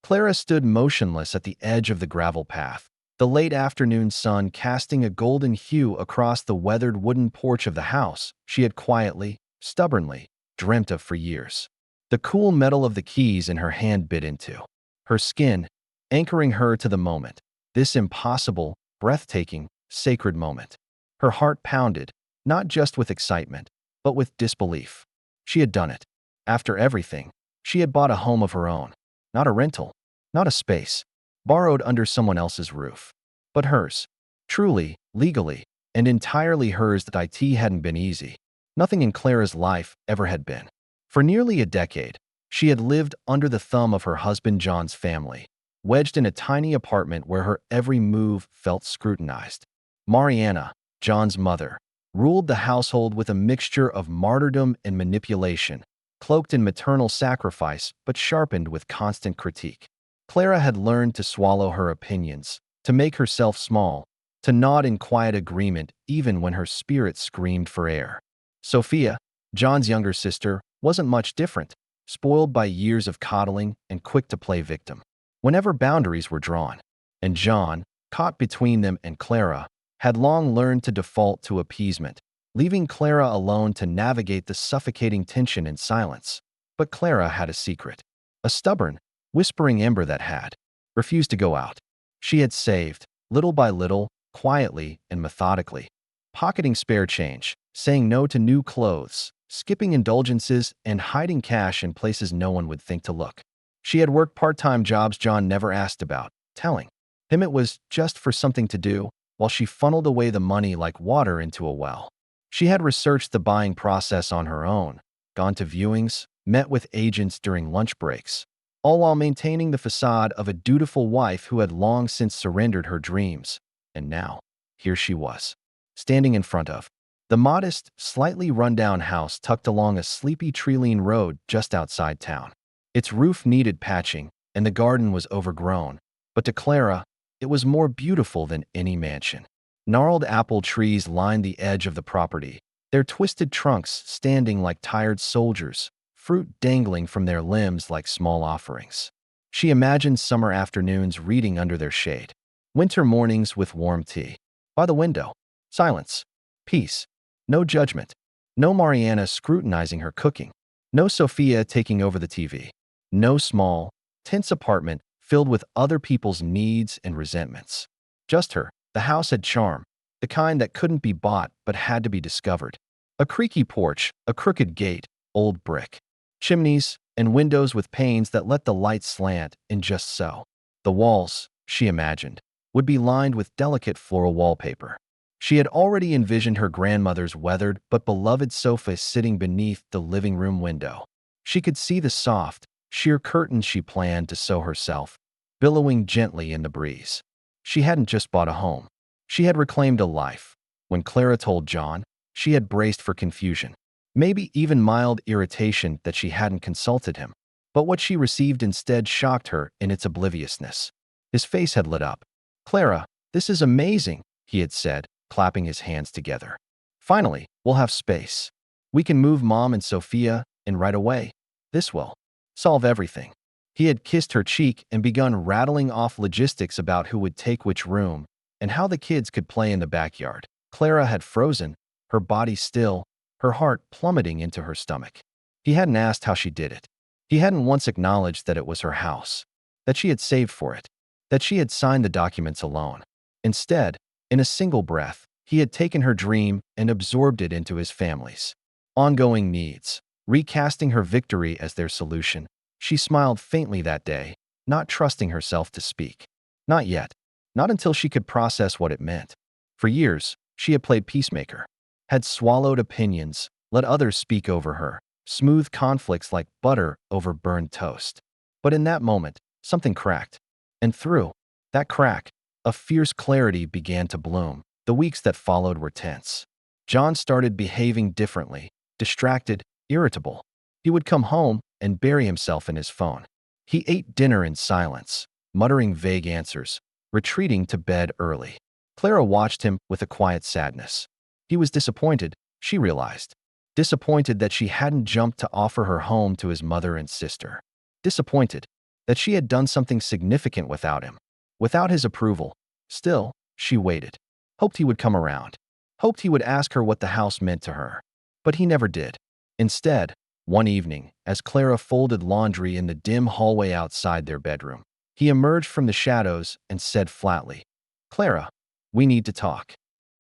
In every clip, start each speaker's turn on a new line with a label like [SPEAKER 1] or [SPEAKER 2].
[SPEAKER 1] Clara stood motionless at the edge of the gravel path, the late afternoon sun casting a golden hue across the weathered wooden porch of the house she had quietly, stubbornly, dreamt of for years. The cool metal of the keys in her hand bit into her skin, anchoring her to the moment, this impossible, breathtaking, sacred moment. Her heart pounded, not just with excitement, but with disbelief. She had done it. After everything, she had bought a home of her own. Not a rental, not a space, borrowed under someone else's roof. But hers. Truly, legally, and entirely hers. That it hadn't been easy. Nothing in Clara's life ever had been. For nearly a decade, she had lived under the thumb of her husband John's family, wedged in a tiny apartment where her every move felt scrutinized. Mariana, John's mother, ruled the household with a mixture of martyrdom and manipulation, cloaked in maternal sacrifice but sharpened with constant critique. Clara had learned to swallow her opinions, to make herself small, to nod in quiet agreement even when her spirit screamed for air. Sophia, John's younger sister, wasn't much different, spoiled by years of coddling and quick to play victim. Whenever boundaries were drawn, and John, caught between them and Clara, had long learned to default to appeasement, leaving Clara alone to navigate the suffocating tension in silence. But Clara had a secret, a stubborn, whispering ember that had refused to go out. She had saved, little by little, quietly and methodically, pocketing spare change, saying no to new clothes, skipping indulgences, and hiding cash in places no one would think to look. She had worked part-time jobs John never asked about, telling him it was just for something to do, while she funneled away the money like water into a well. She had researched the buying process on her own, gone to viewings, met with agents during lunch breaks, all while maintaining the facade of a dutiful wife who had long since surrendered her dreams. And now, here she was, standing in front of the modest, slightly run-down house tucked along a sleepy tree-lined road just outside town. Its roof needed patching, and the garden was overgrown, but to Clara, it was more beautiful than any mansion. Gnarled apple trees lined the edge of the property, their twisted trunks standing like tired soldiers, fruit dangling from their limbs like small offerings. She imagined summer afternoons reading under their shade, winter mornings with warm tea. By the window, silence, peace, no judgment, no Mariana scrutinizing her cooking, no Sophia taking over the TV, no small, tense apartment filled with other people's needs and resentments. Just her. The house had charm, the kind that couldn't be bought but had to be discovered. A creaky porch, a crooked gate, old brick, chimneys, and windows with panes that let the light slant in just so. The walls, she imagined, would be lined with delicate floral wallpaper. She had already envisioned her grandmother's weathered but beloved sofa sitting beneath the living room window. She could see the soft, sheer curtains she planned to sew herself, billowing gently in the breeze. She hadn't just bought a home. She had reclaimed a life. When Clara told John, she had braced for confusion, maybe even mild irritation that she hadn't consulted him. But what she received instead shocked her in its obliviousness. His face had lit up. "Clara, this is amazing," he had said, clapping his hands together. "Finally, we'll have space. We can move Mom and Sophia in right away. This will solve everything." He had kissed her cheek and begun rattling off logistics about who would take which room and how the kids could play in the backyard. Clara had frozen, her body still, her heart plummeting into her stomach. He hadn't asked how she did it. He hadn't once acknowledged that it was her house, that she had saved for it, that she had signed the documents alone. Instead, in a single breath, he had taken her dream and absorbed it into his family's ongoing needs, recasting her victory as their solution. She smiled faintly that day, not trusting herself to speak. Not yet. Not until she could process what it meant. For years, she had played peacemaker, had swallowed opinions, let others speak over her, smoothed conflicts like butter over burned toast. But in that moment, something cracked. And through that crack, a fierce clarity began to bloom. The weeks that followed were tense. John started behaving differently, distracted, irritable. He would come home and bury himself in his phone. He ate dinner in silence, muttering vague answers, retreating to bed early. Clara watched him with a quiet sadness. He was disappointed, she realized. Disappointed that she hadn't jumped to offer her home to his mother and sister. Disappointed that she had done something significant without him, without his approval. Still, she waited, hoped he would come around, hoped he would ask her what the house meant to her. But he never did. Instead, one evening, as Clara folded laundry in the dim hallway outside their bedroom, he emerged from the shadows and said flatly, "Clara, we need to talk."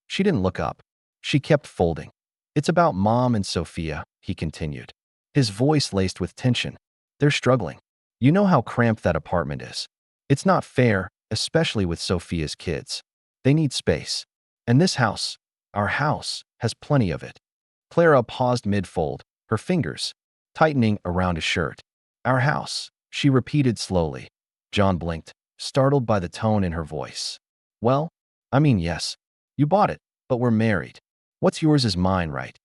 [SPEAKER 1] She didn't look up. She kept folding. "It's about Mom and Sophia," he continued, his voice laced with tension. "They're struggling. You know how cramped that apartment is. It's not fair, especially with Sophia's kids. They need space. And this house, our house, has plenty of it." Clara paused mid-fold, her fingers tightening around his shirt. "Our house," she repeated slowly. John blinked, startled by the tone in her voice. "Well, I mean, yes. You bought it, but we're married. What's yours is mine, right?"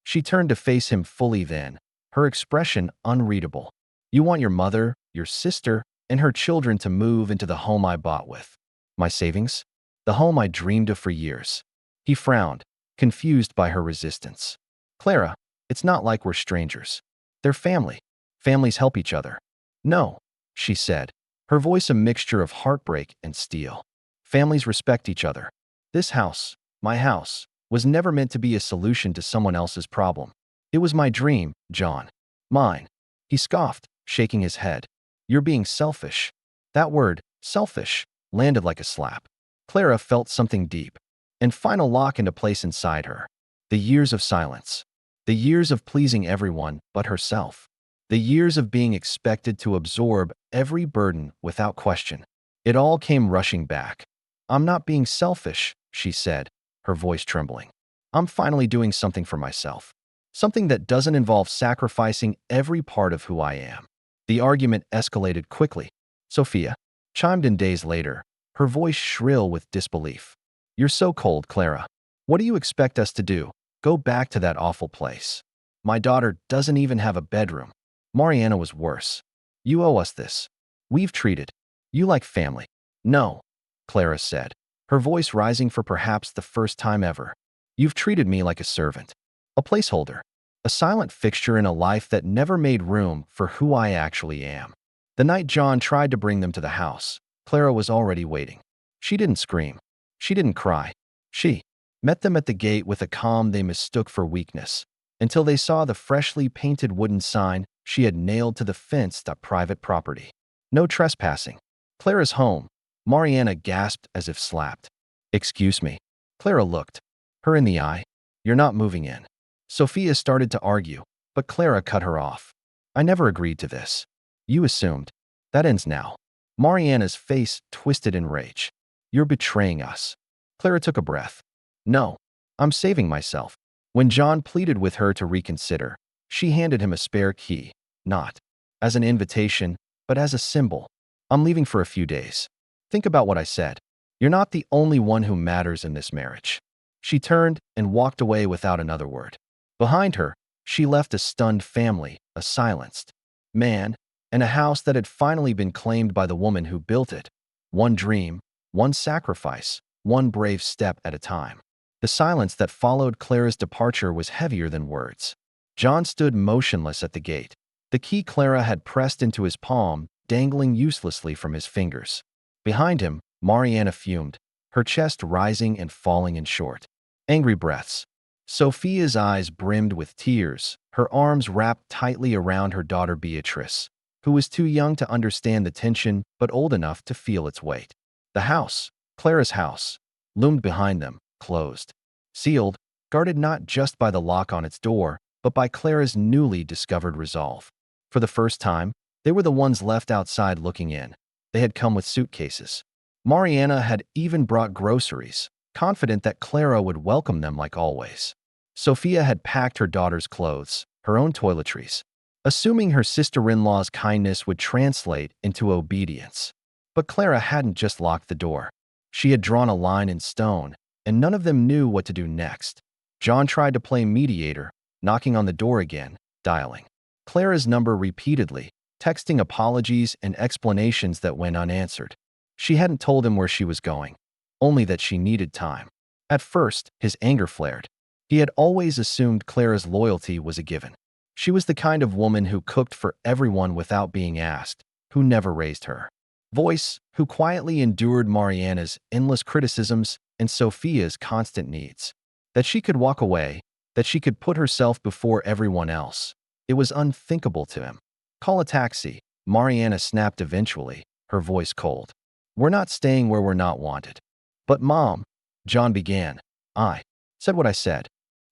[SPEAKER 1] She turned to face him fully then, her expression unreadable. "You want your mother, your sister, and her children to move into the home I bought with my savings? The home I dreamed of for years." He frowned, confused by her resistance. "Clara, it's not like we're strangers. They're family. Families help each other." "No," she said, her voice a mixture of heartbreak and steel. "Families respect each other. This house, my house, was never meant to be a solution to someone else's problem. It was my dream, John. Mine." He scoffed, shaking his head. "You're being selfish." That word, selfish, landed like a slap. Clara felt something deep and final lock into place inside her. The years of silence. The years of pleasing everyone but herself. The years of being expected to absorb every burden without question. It all came rushing back. "I'm not being selfish," she said, her voice trembling. "I'm finally doing something for myself. Something that doesn't involve sacrificing every part of who I am." The argument escalated quickly. Sophia chimed in days later, her voice shrill with disbelief. "You're so cold, Clara. What do you expect us to do? Go back to that awful place? My daughter doesn't even have a bedroom. Mariana was worse. You owe us this. We've treated you like family." "No," Clara said, her voice rising for perhaps the first time ever. "You've treated me like a servant. A placeholder. A silent fixture in a life that never made room for who I actually am." The night John tried to bring them to the house, Clara was already waiting. She didn't scream. She didn't cry. She met them at the gate with a calm they mistook for weakness, until they saw the freshly painted wooden sign she had nailed to the fence that private property. "No trespassing. Clara's home." Mariana gasped as if slapped. "Excuse me." Clara looked her in the eye. "You're not moving in." Sophia started to argue, but Clara cut her off. "I never agreed to this. You assumed. That ends now." Mariana's face twisted in rage. "You're betraying us." Clara took a breath. "No, I'm saving myself." When John pleaded with her to reconsider, she handed him a spare key, not as an invitation, but as a symbol. "I'm leaving for a few days. Think about what I said. You're not the only one who matters in this marriage." She turned and walked away without another word. Behind her, she left a stunned family, a silenced man, and a house that had finally been claimed by the woman who built it. One dream, one sacrifice, one brave step at a time. The silence that followed Clara's departure was heavier than words. John stood motionless at the gate, the key Clara had pressed into his palm, dangling uselessly from his fingers. Behind him, Mariana fumed, her chest rising and falling in short, angry breaths. Sophia's eyes brimmed with tears, her arms wrapped tightly around her daughter Beatrice, who was too young to understand the tension but old enough to feel its weight. The house, Clara's house, loomed behind them, closed, sealed, guarded not just by the lock on its door, but by Clara's newly discovered resolve. For the first time, they were the ones left outside looking in. They had come with suitcases. Mariana had even brought groceries, confident that Clara would welcome them like always. Sophia had packed her daughter's clothes, her own toiletries, assuming her sister-in-law's kindness would translate into obedience. But Clara hadn't just locked the door. She had drawn a line in stone, and none of them knew what to do next. John tried to play mediator, knocking on the door again, dialing Clara's number repeatedly, texting apologies and explanations that went unanswered. She hadn't told him where she was going, only that she needed time. At first, his anger flared. He had always assumed Clara's loyalty was a given. She was the kind of woman who cooked for everyone without being asked, who never raised her. Voice, who quietly endured Mariana's endless criticisms and Sophia's constant needs. That she could walk away, that she could put herself before everyone else. It was unthinkable to him. Call a taxi, Mariana snapped eventually, her voice cold. We're not staying where we're not wanted. But Mom, John began. I said what I said.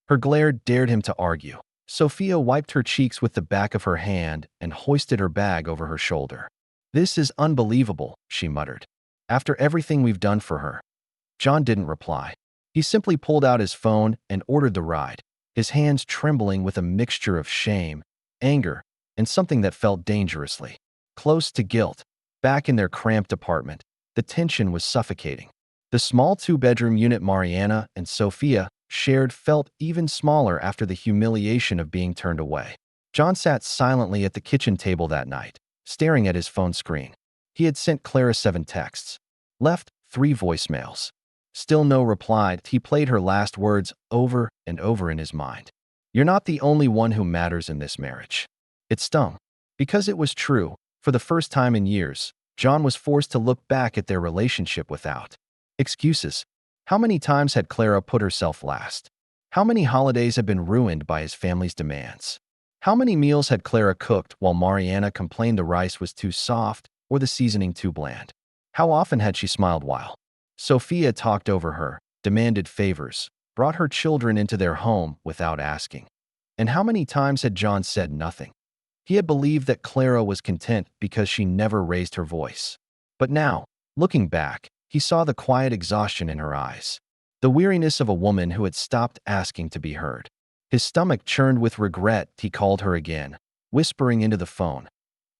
[SPEAKER 1] Her glare dared him to argue. Sophia wiped her cheeks with the back of her hand and hoisted her bag over her shoulder. This is unbelievable, she muttered. After everything we've done for her. John didn't reply. He simply pulled out his phone and ordered the ride, his hands trembling with a mixture of shame, anger, and something that felt dangerously close to guilt. Back in their cramped apartment, the tension was suffocating. The small two-bedroom unit Mariana and Sophia shared felt even smaller after the humiliation of being turned away. John sat silently at the kitchen table that night, staring at his phone screen. He had sent Clara 7 texts, left 3 voicemails. Still no reply. He played her last words over and over in his mind. You're not the only one who matters in this marriage. It stung. Because it was true, for the first time in years, John was forced to look back at their relationship without excuses. How many times had Clara put herself last? How many holidays had been ruined by his family's demands? How many meals had Clara cooked while Mariana complained the rice was too soft or the seasoning too bland? How often had she smiled while Sophia talked over her, demanded favors, brought her children into their home without asking? And how many times had John said nothing? He had believed that Clara was content because she never raised her voice. But now, looking back, he saw the quiet exhaustion in her eyes, the weariness of a woman who had stopped asking to be heard. His stomach churned with regret. He called her again, whispering into the phone.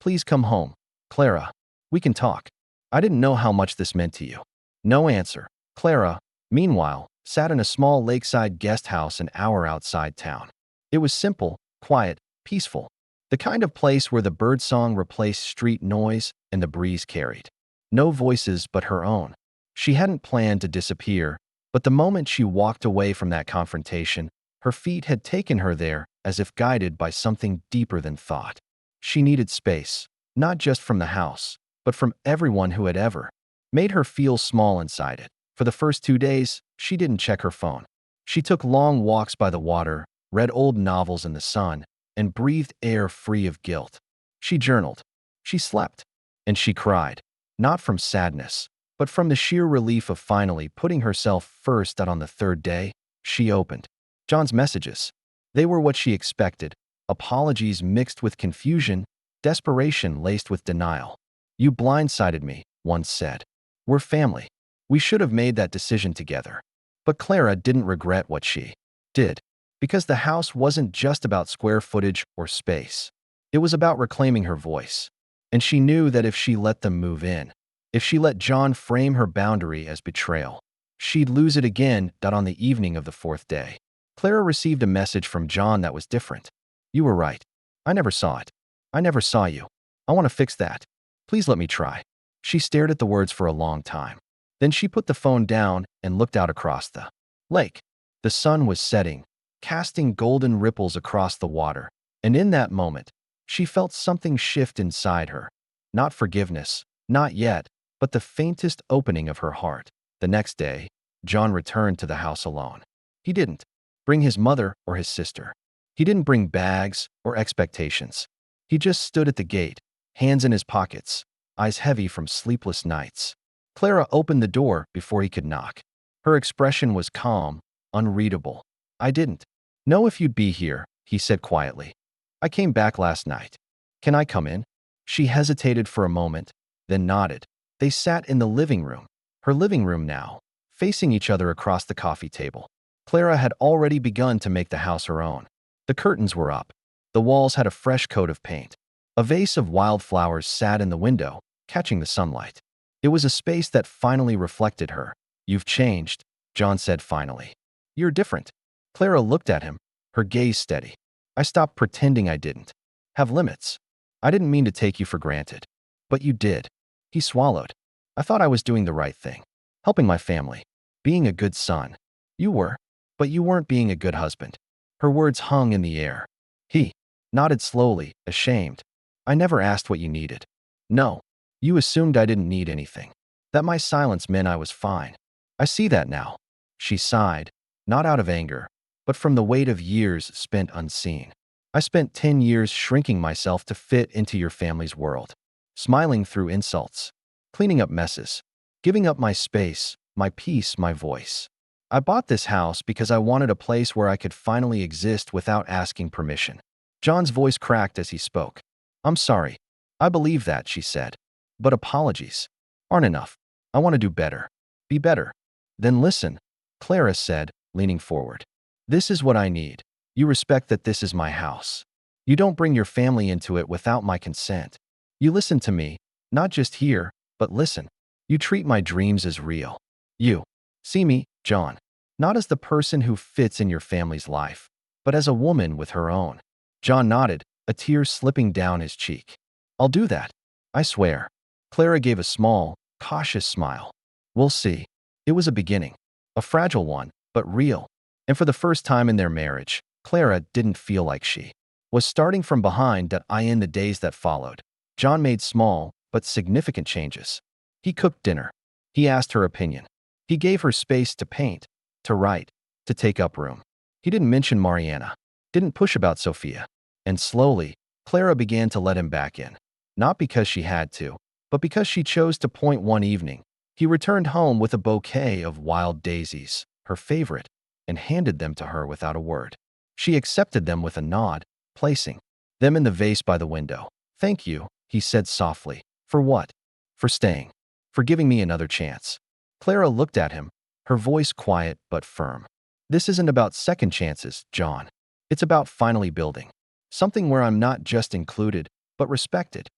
[SPEAKER 1] Please come home, Clara. We can talk. I didn't know how much this meant to you. No answer. Clara, meanwhile, sat in a small lakeside guest house an hour outside town. It was simple, quiet, peaceful. The kind of place where the birdsong replaced street noise and the breeze carried no voices but her own. She hadn't planned to disappear, but the moment she walked away from that confrontation, her feet had taken her there as if guided by something deeper than thought. She needed space, not just from the house, but from everyone who had ever made her feel small inside it. For the first 2 days, she didn't check her phone. She took long walks by the water, read old novels in the sun, and breathed air free of guilt. She journaled. She slept. And she cried, not from sadness, but from the sheer relief of finally putting herself first. Out on the 3rd day, she opened John's messages. They were what she expected, apologies mixed with confusion, desperation laced with denial. You blindsided me, one said. We're family. We should have made that decision together. But Clara didn't regret what she did. Because the house wasn't just about square footage or space. It was about reclaiming her voice. And she knew that if she let them move in, if she let John frame her boundary as betrayal, she'd lose it again. On the evening of the 4th day, Clara received a message from John that was different. You were right. I never saw it. I never saw you. I want to fix that. Please let me try. She stared at the words for a long time. Then she put the phone down and looked out across the lake. The sun was setting, casting golden ripples across the water, and in that moment, she felt something shift inside her. Not forgiveness, not yet, but the faintest opening of her heart. The next day, John returned to the house alone. He didn't bring his mother or his sister. He didn't bring bags or expectations. He just stood at the gate, hands in his pockets, eyes heavy from sleepless nights. Clara opened the door before he could knock. Her expression was calm, unreadable. I didn't know if you'd be here, he said quietly. I came back last night. Can I come in? She hesitated for a moment, then nodded. They sat in the living room, her living room now, facing each other across the coffee table. Clara had already begun to make the house her own. The curtains were up. The walls had a fresh coat of paint. A vase of wildflowers sat in the window, catching the sunlight. It was a space that finally reflected her. You've changed, John said finally. You're different. Clara looked at him, her gaze steady. I stopped pretending I didn't have limits. I didn't mean to take you for granted. But you did. He swallowed. I thought I was doing the right thing, helping my family, being a good son. You were, but you weren't being a good husband. Her words hung in the air. He nodded slowly, ashamed. I never asked what you needed. No. You assumed I didn't need anything. That my silence meant I was fine. I see that now. She sighed, not out of anger, but from the weight of years spent unseen. I spent 10 years shrinking myself to fit into your family's world, smiling through insults, cleaning up messes, giving up my space, my peace, my voice. I bought this house because I wanted a place where I could finally exist without asking permission. John's voice cracked as he spoke. I'm sorry. I believe that, she said. But apologies aren't enough. I want to do better. Be better. Then listen, Clara said, leaning forward. This is what I need. You respect that this is my house. You don't bring your family into it without my consent. You listen to me, not just hear, but listen. You treat my dreams as real. You see me, John, not as the person who fits in your family's life, but as a woman with her own. John nodded, a tear slipping down his cheek. I'll do that. I swear. Clara gave a small, cautious smile. We'll see. It was a beginning. A fragile one, but real. And for the first time in their marriage, Clara didn't feel like she was starting from behind. In the days that followed, John made small, but significant changes. He cooked dinner. He asked her opinion. He gave her space to paint, to write, to take up room. He didn't mention Mariana, didn't push about Sophia. And slowly, Clara began to let him back in. Not because she had to, but because she chose to. One evening, he returned home with a bouquet of wild daisies, her favorite, and handed them to her without a word. She accepted them with a nod, placing them in the vase by the window. Thank you, he said softly. For what? For staying. For giving me another chance. Clara looked at him, her voice quiet but firm. This isn't about second chances, John. It's about finally building something where I'm not just included, but respected.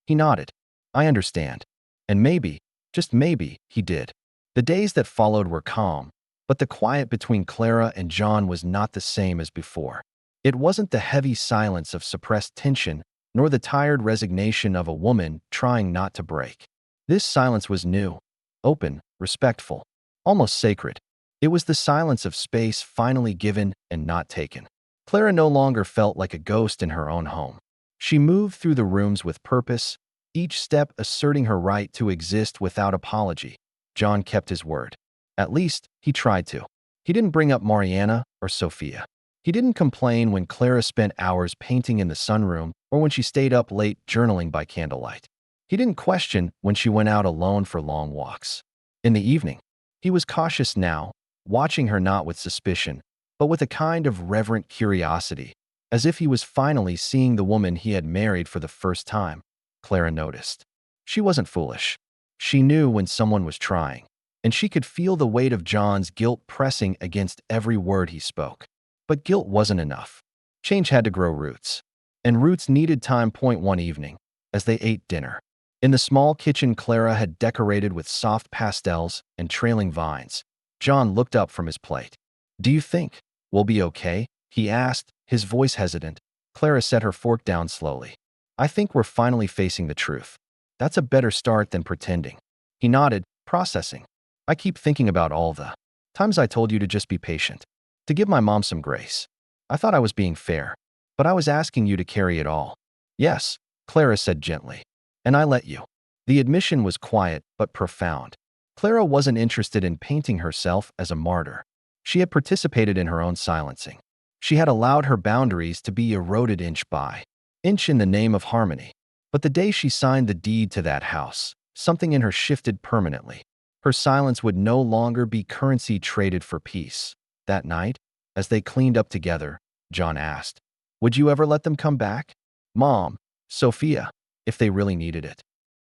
[SPEAKER 1] He nodded. I understand. And maybe, just maybe, he did. The days that followed were calm, but the quiet between Clara and John was not the same as before. It wasn't the heavy silence of suppressed tension, nor the tired resignation of a woman trying not to break. This silence was new, open, respectful, almost sacred. It was the silence of space finally given and not taken. Clara no longer felt like a ghost in her own home. She moved through the rooms with purpose, each step asserting her right to exist without apology. John kept his word. At least, he tried to. He didn't bring up Mariana or Sophia. He didn't complain when Clara spent hours painting in the sunroom or when she stayed up late journaling by candlelight. He didn't question when she went out alone for long walks. In the evening, he was cautious now, watching her not with suspicion, but with a kind of reverent curiosity, as if he was finally seeing the woman he had married for the first time. Clara noticed. She wasn't foolish. She knew when someone was trying, and she could feel the weight of John's guilt pressing against every word he spoke. But guilt wasn't enough. Change had to grow roots. And roots needed time. One evening, as they ate dinner. In the small kitchen Clara had decorated with soft pastels and trailing vines, John looked up from his plate. Do you think we'll be okay? He asked, his voice hesitant. Clara set her fork down slowly. I think we're finally facing the truth. That's a better start than pretending. He nodded, processing. I keep thinking about all the times I told you to just be patient, to give my mom some grace. I thought I was being fair, but I was asking you to carry it all. Yes, Clara said gently. And I let you. The admission was quiet but profound. Clara wasn't interested in painting herself as a martyr. She had participated in her own silencing. She had allowed her boundaries to be eroded inch by inch in the name of harmony. But the day she signed the deed to that house, something in her shifted permanently. Her silence would no longer be currency traded for peace. That night, as they cleaned up together, John asked, would you ever let them come back? Mom, Sophia, if they really needed it.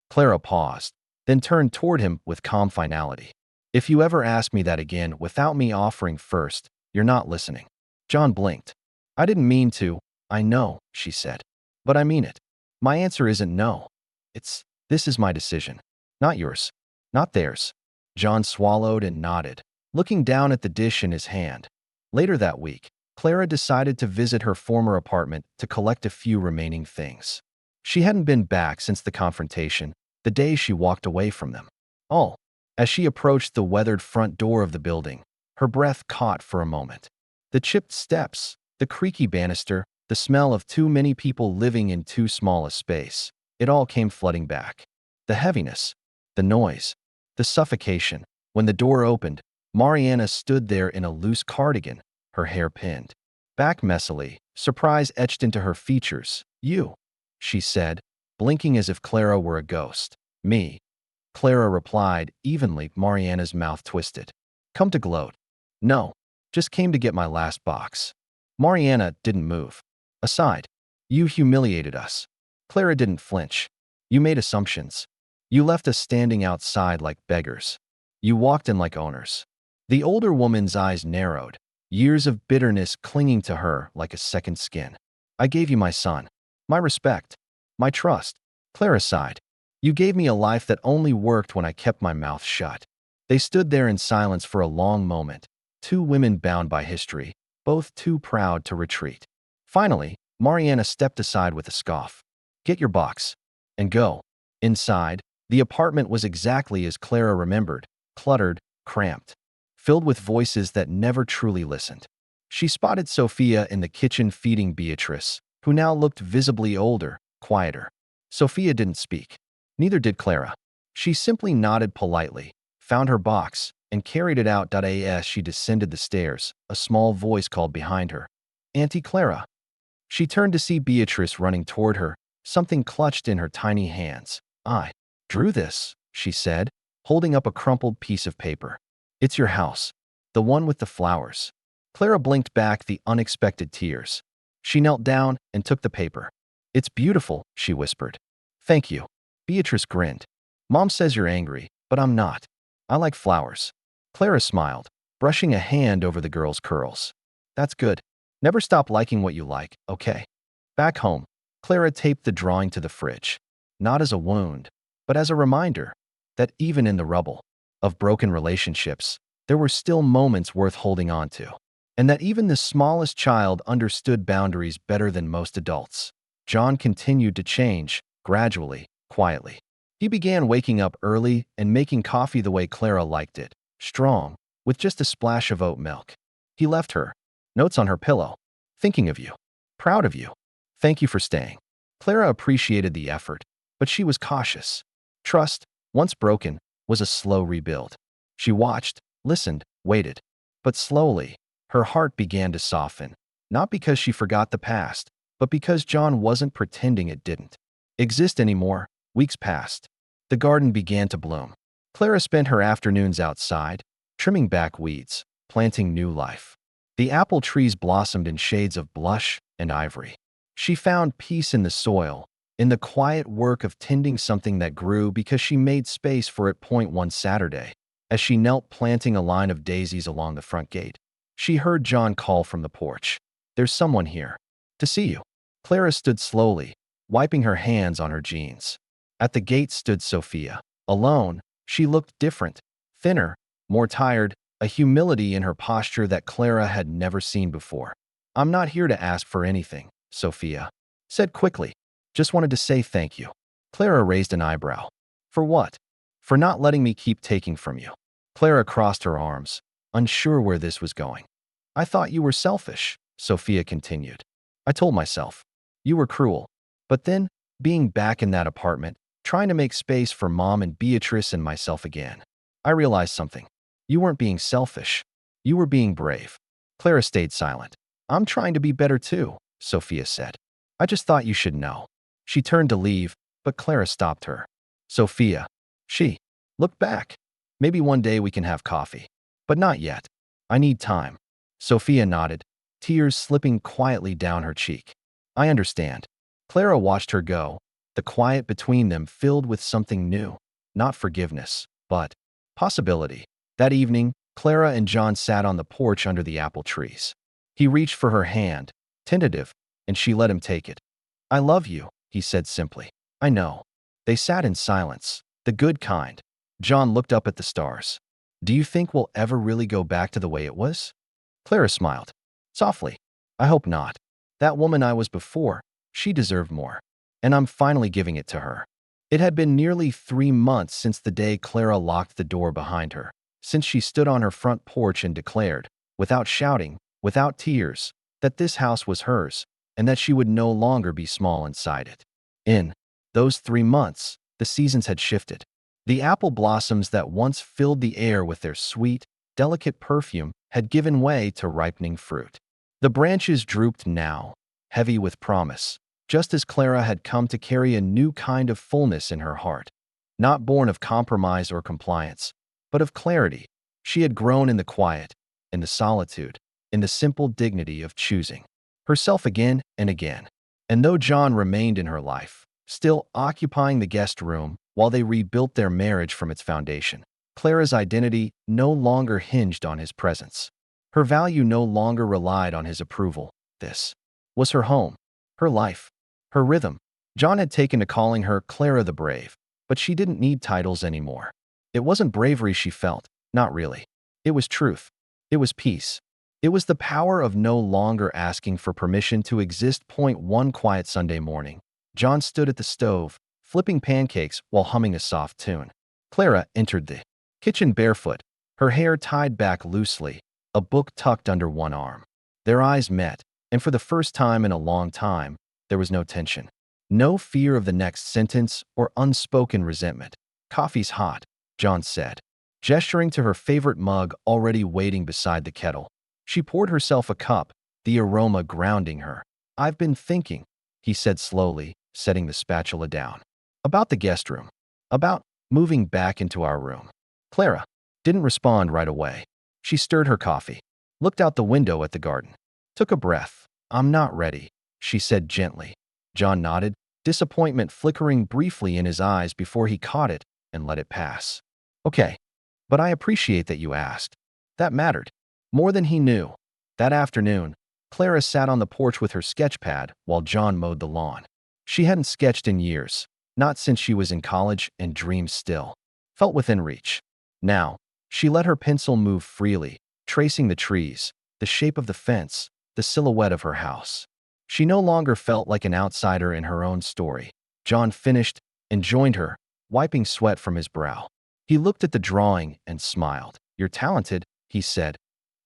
[SPEAKER 1] Clara paused, then turned toward him with calm finality. If you ever ask me that again without me offering first, you're not listening. John blinked. I didn't mean to, I know, she said. But I mean it. My answer isn't no. This is my decision. Not yours. Not theirs. John swallowed and nodded, looking down at the dish in his hand. Later that week, Clara decided to visit her former apartment to collect a few remaining things. She hadn't been back since the confrontation, the day she walked away from them. Oh, as she approached the weathered front door of the building, her breath caught for a moment. The chipped steps, the creaky banister, the smell of too many people living in too small a space, it all came flooding back. The heaviness, the noise, the suffocation. When the door opened, Mariana stood there in a loose cardigan, her hair pinned back messily, surprise etched into her features. "You," she said, blinking as if Clara were a ghost. "Me," Clara replied evenly. Mariana's mouth twisted. "Come to gloat." "No, just came to get my last box." Mariana didn't move. Aside. "You humiliated us." Clara didn't flinch. "You made assumptions. You left us standing outside like beggars. You walked in like owners." The older woman's eyes narrowed, years of bitterness clinging to her like a second skin. "I gave you my son, my respect, my trust." Clara sighed. "You gave me a life that only worked when I kept my mouth shut." They stood there in silence for a long moment, two women bound by history, both too proud to retreat. Finally, Mariana stepped aside with a scoff. "Get your box and go." Inside, the apartment was exactly as Clara remembered, cluttered, cramped, filled with voices that never truly listened. She spotted Sophia in the kitchen feeding Beatrice, who now looked visibly older, quieter. Sophia didn't speak. Neither did Clara. She simply nodded politely, found her box, and carried it out. As she descended the stairs, a small voice called behind her, "Auntie Clara." She turned to see Beatrice running toward her, something clutched in her tiny hands. "I drew this," she said, holding up a crumpled piece of paper. "It's your house. The one with the flowers." Clara blinked back the unexpected tears. She knelt down and took the paper. "It's beautiful," she whispered. "Thank you." Beatrice grinned. "Mom says you're angry, but I'm not. I like flowers." Clara smiled, brushing a hand over the girl's curls. "That's good. Never stop liking what you like, okay?" Back home, Clara taped the drawing to the fridge, not as a wound, but as a reminder that even in the rubble of broken relationships, there were still moments worth holding on to, and that even the smallest child understood boundaries better than most adults. John continued to change, gradually, quietly. He began waking up early and making coffee the way Clara liked it, strong, with just a splash of oat milk. He left her notes on her pillow. "Thinking of you. Proud of you. Thank you for staying." Clara appreciated the effort, but she was cautious. Trust, once broken, was a slow rebuild. She watched, listened, waited. But slowly, her heart began to soften, not because she forgot the past, but because John wasn't pretending it didn't exist anymore. Weeks passed. The garden began to bloom. Clara spent her afternoons outside, trimming back weeds, planting new life. The apple trees blossomed in shades of blush and ivory. She found peace in the soil, in the quiet work of tending something that grew because she made space for it. One Saturday, as she knelt planting a line of daisies along the front gate, she heard John call from the porch. "There's someone here. To see you." Clara stood slowly, wiping her hands on her jeans. At the gate stood Sophia. Alone, she looked different, thinner, more tired, a humility in her posture that Clara had never seen before. "I'm not here to ask for anything," Sophia said quickly. "Just wanted to say thank you." Clara raised an eyebrow. "For what?" "For not letting me keep taking from you." Clara crossed her arms, unsure where this was going. "I thought you were selfish," Sophia continued. "I told myself. You were cruel. But then, being back in that apartment, trying to make space for Mom and Beatrice and myself again, I realized something. You weren't being selfish. You were being brave." Clara stayed silent. "I'm trying to be better too," Sophia said. "I just thought you should know." She turned to leave, but Clara stopped her. "Sophia." She looked back. "Maybe one day we can have coffee. But not yet. I need time." Sophia nodded, tears slipping quietly down her cheek. "I understand." Clara watched her go, the quiet between them filled with something new. Not forgiveness, but possibility. That evening, Clara and John sat on the porch under the apple trees. He reached for her hand, tentative, and she let him take it. "I love you," he said simply. "I know." They sat in silence, the good kind. John looked up at the stars. "Do you think we'll ever really go back to the way it was?" Clara smiled. Softly. "I hope not. That woman I was before, she deserved more. And I'm finally giving it to her." It had been nearly 3 months since the day Clara locked the door behind her, since she stood on her front porch and declared, without shouting, without tears, that this house was hers, and that she would no longer be small inside it. In those 3 months, The seasons had shifted. The apple blossoms that once filled the air with their sweet, delicate perfume had given way to ripening fruit. The branches drooped now, heavy with promise, just as Clara had come to carry a new kind of fullness in her heart. Not born of compromise or compliance, but of clarity. She had grown in the quiet, in the solitude, in the simple dignity of choosing herself again and again. And though John remained in her life, still occupying the guest room while they rebuilt their marriage from its foundation, Clara's identity no longer hinged on his presence. Her value no longer relied on his approval. This was her home, her life, her rhythm. John had taken to calling her Clara the Brave, but she didn't need titles anymore. It wasn't bravery she felt, not really. It was truth. It was peace. It was the power of no longer asking for permission to exist. One quiet Sunday morning, John stood at the stove, flipping pancakes while humming a soft tune. Clara entered the kitchen barefoot, her hair tied back loosely, a book tucked under one arm. Their eyes met, and for the first time in a long time, there was no tension. No fear of the next sentence or unspoken resentment. "Coffee's hot," John said, gesturing to her favorite mug already waiting beside the kettle. She poured herself a cup, the aroma grounding her. "I've been thinking," he said slowly, setting the spatula down. "About the guest room. About moving back into our room." Clara didn't respond right away. She stirred her coffee, looked out the window at the garden, took a breath. "I'm not ready," she said gently. John nodded, disappointment flickering briefly in his eyes before he caught it and let it pass. "Okay, but I appreciate that you asked." That mattered. More than he knew. That afternoon, Clara sat on the porch with her sketch pad while John mowed the lawn. She hadn't sketched in years, not since she was in college, and dreams still felt within reach. Now, she let her pencil move freely, tracing the trees, the shape of the fence, the silhouette of her house. She no longer felt like an outsider in her own story. John finished and joined her, wiping sweat from his brow. He looked at the drawing and smiled. "You're talented," he said.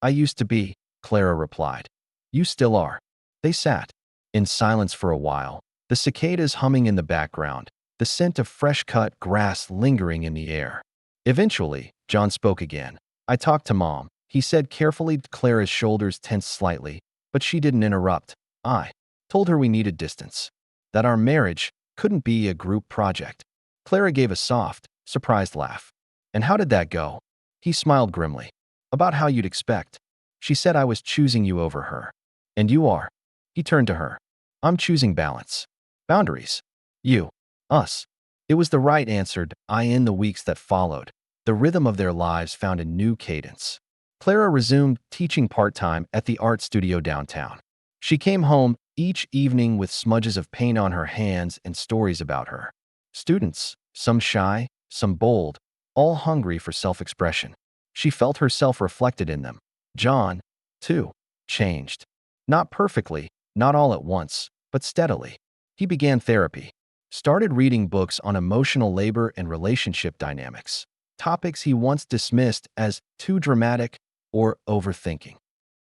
[SPEAKER 1] "I used to be," Clara replied. "You still are." They sat in silence for a while, the cicadas humming in the background, the scent of fresh-cut grass lingering in the air. Eventually, John spoke again. "I talked to Mom," he said carefully. Clara's shoulders tensed slightly, but she didn't interrupt. "I told her we needed distance, that our marriage couldn't be a group project." Clara gave a soft, surprised laugh. "And how did that go?" He smiled grimly. "About how you'd expect. She said I was choosing you over her." "And you are." He turned to her. "I'm choosing balance. Boundaries. You. Us." It was the right answer. In the weeks that followed, the rhythm of their lives found a new cadence. Clara resumed teaching part-time at the art studio downtown. She came home each evening with smudges of paint on her hands and stories about her students, some shy, some bold, all hungry for self-expression. She felt herself reflected in them. John, too, changed. Not perfectly, not all at once, but steadily. He began therapy, started reading books on emotional labor and relationship dynamics, topics he once dismissed as too dramatic or overthinking.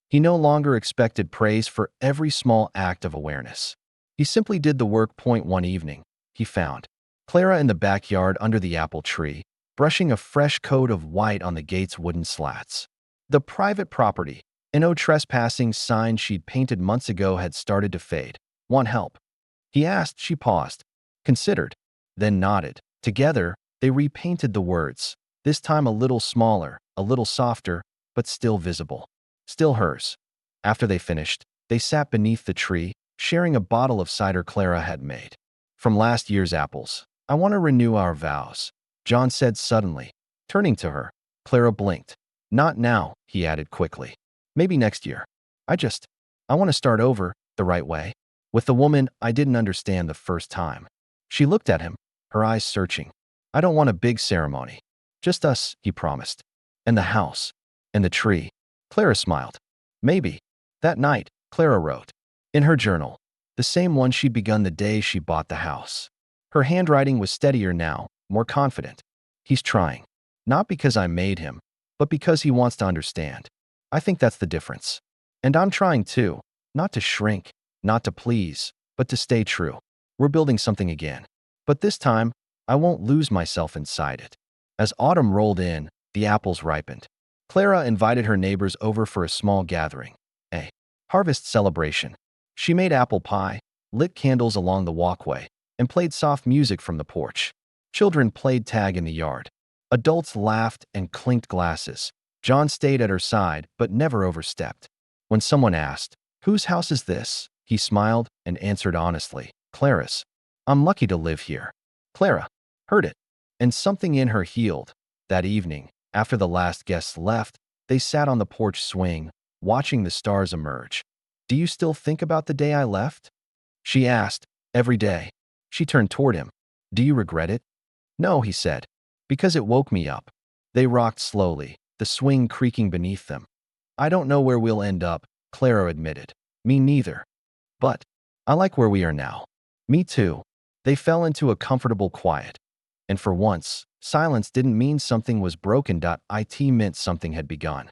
[SPEAKER 1] He no longer expected praise for every small act of awareness. He simply did the work. One evening, he found Clara in the backyard under the apple tree, brushing a fresh coat of white on the gate's wooden slats. The private property, an "no trespassing" sign she'd painted months ago, had started to fade. "Want help?" he asked. She paused, considered, then nodded. Together, they repainted the words, this time a little smaller, a little softer, but still visible. Still hers. After they finished, they sat beneath the tree, sharing a bottle of cider Clara had made from last year's apples. "I want to renew our vows," John said suddenly, turning to her. Clara blinked. "Not now," he added quickly. "Maybe next year. I want to start over, the right way, with the woman I didn't understand the first time." She looked at him, her eyes searching. "I don't want a big ceremony. Just us," he promised. "And the house. And the tree." Clara smiled. "Maybe." That night, Clara wrote in her journal, the same one she'd begun the day she bought the house. Her handwriting was steadier now, more confident. "He's trying. Not because I made him, but because he wants to understand. I think that's the difference. And I'm trying too, not to shrink, not to please, but to stay true. We're building something again. But this time, I won't lose myself inside it. As autumn rolled in, the apples ripened. Clara invited her neighbors over for a small gathering, a harvest celebration. She made apple pie, lit candles along the walkway, and played soft music from the porch. Children played tag in the yard. Adults laughed and clinked glasses. John stayed at her side but never overstepped. When someone asked, "Whose house is this?" he smiled and answered honestly, "Clara's. I'm lucky to live here." Clara heard it, and something in her healed. That evening, after the last guests left, they sat on the porch swing, watching the stars emerge. "Do you still think about the day I left?" she asked. "Every day." She turned toward him. "Do you regret it?" "No," he said, "because it woke me up." They rocked slowly, the swing creaking beneath them. "I don't know where we'll end up," Clara admitted. "Me neither. But I like where we are now." "Me too." They fell into a comfortable quiet. And for once, silence didn't mean something was broken. It meant something had begun.